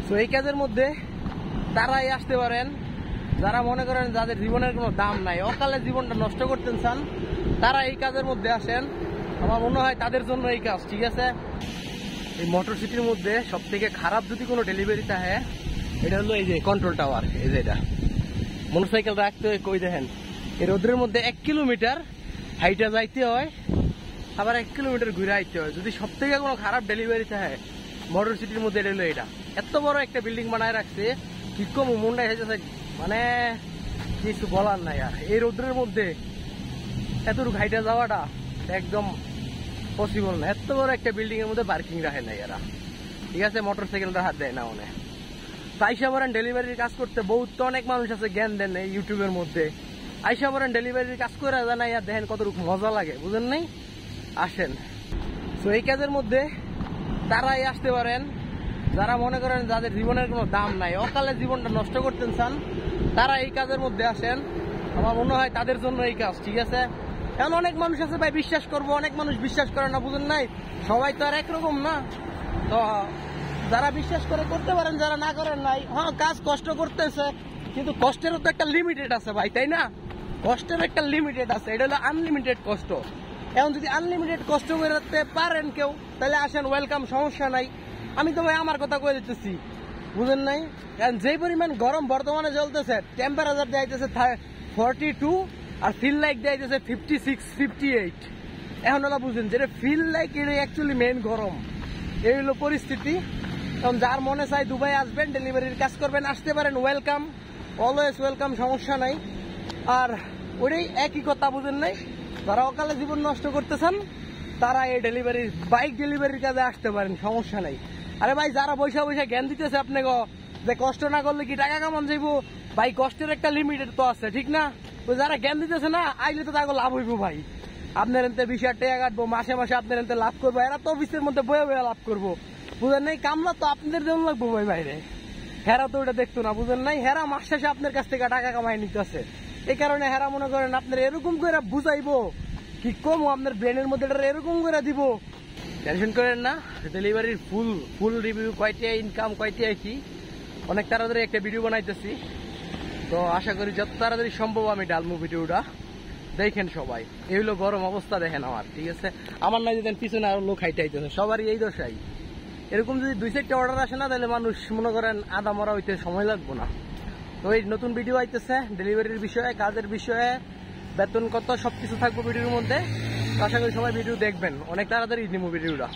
তো এই কাজের মধ্যে তারাই আসতে পারেন যারা মনে করেন যাদের জীবনের কোনো দাম নাই, অকালে জীবনটা নষ্ট করতে চান, তারা এই কাজের মধ্যে আসেন। আমার মনে হয় তাদের জন্য এই কাজ, ঠিক আছে। এই মোটর সিটির মধ্যে সব থেকে খারাপ যদি কোনো ডেলিভারি থাকে, এটা হলো এই যে কন্ট্রোল টাওয়ার। এই যে এটা মোটরসাইকেল রাখতে হয়, কই দেখেন এই রোদ্রের মধ্যে 1 কিলোমিটার হাইটা যাইতে হয়, আবার 1 কিলোমিটার ঘুরে আইতে হয়। যদি সব থেকে কোনো খারাপ ডেলিভারি থাকে মোটর সিটির মধ্যে, এটা হলো এটা। এত বড় একটা বিল্ডিং বানায় রাখছে, কি কম মুন্ডা হয়েছে, মানে কিছু বলার নাই। আর এই রোদ্রের মধ্যে এতটুকু হাইটা যাওয়াটা একদম পসিবল না। এত বড় একটা বিল্ডিং এর মধ্যে পার্কিং রাখে না এরা, ঠিক আছে। মোটরসাইকেলটা হাত দেয় না মনে। আইসা বলেন ডেলিভারির কাজ করতে বহুত তো অনেক মানুষ আছে জ্ঞান দেন এই ইউটিউবের মধ্যে। আইসা বলেন ডেলিভারির কাজ করে জানাই আর দেখেন কতটুকু মজা লাগে, বুঝেন নাই? আসেন। তো এই কাজের মধ্যে তারাই আসতে পারেন যারা মনে করেন যাদের জীবনের কোনো দাম নাই, অকালে জীবনটা নষ্ট করতে চান, তারা এই কাজের মধ্যে আসেন। আমার মনে হয় তাদের জন্য এই কাজ, ঠিক আছে। এখন অনেক মানুষ আছে ভাই বিশ্বাস করবো, অনেক মানুষ বিশ্বাস করে না, বুঝেন নাই? সবাই তো আর একরকম না। তো যারা বিশ্বাস করে করতে পারেন, যারা না করেন নাই। হ্যাঁ, কাজ কষ্ট করতেছে, কিন্তু কষ্টেরও তো একটা লিমিটেড আছে ভাই, তাই না? কষ্টের একটা লিমিটেড আছে, এটা হলো আনলিমিটেড কষ্ট। এখন যদি আনলিমিটেড কষ্ট করতে পারেন কেউ, তাহলে আসেন, ওয়েলকাম, সমস্যা নাই। আমি তো ভাই আমার কথা কয়ে দিতেছি, বুঝেন নাই? কারণ যে পরিমাণ গরম বর্তমানে চলতেছে, টেম্পারেচার দেখাইতেছে 42 আর ফিল লাইক দেখাইতেছে 56, 58। এখন ওরা বুঝেন যেটা ফিল লাইক এটা অ্যাকচুয়ালি মেন গরম। এই হলো পরিস্থিতি। এখন যার মনে চাই দুবাই আসবেন, ডেলিভারির কাজ করবেন, আসতে পারেন, ওয়েলকাম, অলওয়েজ ওয়েলকাম, সমস্যা নাই। আর ওটাই একই কথা, বুঝেন নাই? যারা অকালে জীবন নষ্ট করতেছেন, তারা এই ডেলিভারির বাইক ডেলিভারির কাজে আসতে পারেন, সমস্যা নাই। আরে ভাই, যারা বৈশা বৈশা জ্ঞান দিতেছে আপনাকে যে কষ্ট না করলে কি টাকা কামান যাইব, ভাই কষ্টের একটা লিমিটেড তো আছে, ঠিক না? ওই যারা জ্ঞান দিতেছে না, আইলে তো তাকে লাভ হইব ভাই। আপনার এনতে 20,000 টাকা কাটবো, মাসে মাসে আপনার এনতে লাভ করবো, এরা তো অফিসের মধ্যে বয়ে বয়ে লাভ করবো, বুঝেন নাই? কামলা তো আপনাদের জন্য লাগবো ভাই বাইরে। হেরা তো ওটা দেখতো না, বুঝেন নাই? হেরা মাস শেষে আপনার কাছ থেকে টাকা কামাই নিতেছে। এই কারণে হেরা মনে করেন আপনার এরকম করে বুঝাইবো, কি কম আপনার ব্রেনের মধ্যে এরকম করে দিব। টেনশন করেন না, ডেলিভারির ফুল রিভিউ, কয়টা ইনকাম, কয়টা কি, অনেক তাড়াতাড়ি একটা ভিডিও বানাইতেছি। তো আশা করি যত তাড়াতাড়ি সম্ভব আমি ডালমু ভিডিওটা, দেখেন সবাই। এই হলো গরম অবস্থা, দেখেন আমার, ঠিক আছে। আমার না যেতেন পিছনে আরো লোক হাইটাইতেছে, সবারই এই দশাই। এরকম যদি 2-4টা অর্ডার আসে না, তাহলে মানুষ মনে করেন আদা মরা হইতে সময় লাগবো না। তো এই নতুন ভিডিও আইতেছে ডেলিভারির বিষয়ে, কাজের বিষয়ে, বেতন কত, সবকিছু থাকবো ভিডিওর মধ্যে। আশা করি সবাই ভিডিও দেখবেন, অনেক তাড়াতাড়ি নিবো ভিডিওটা।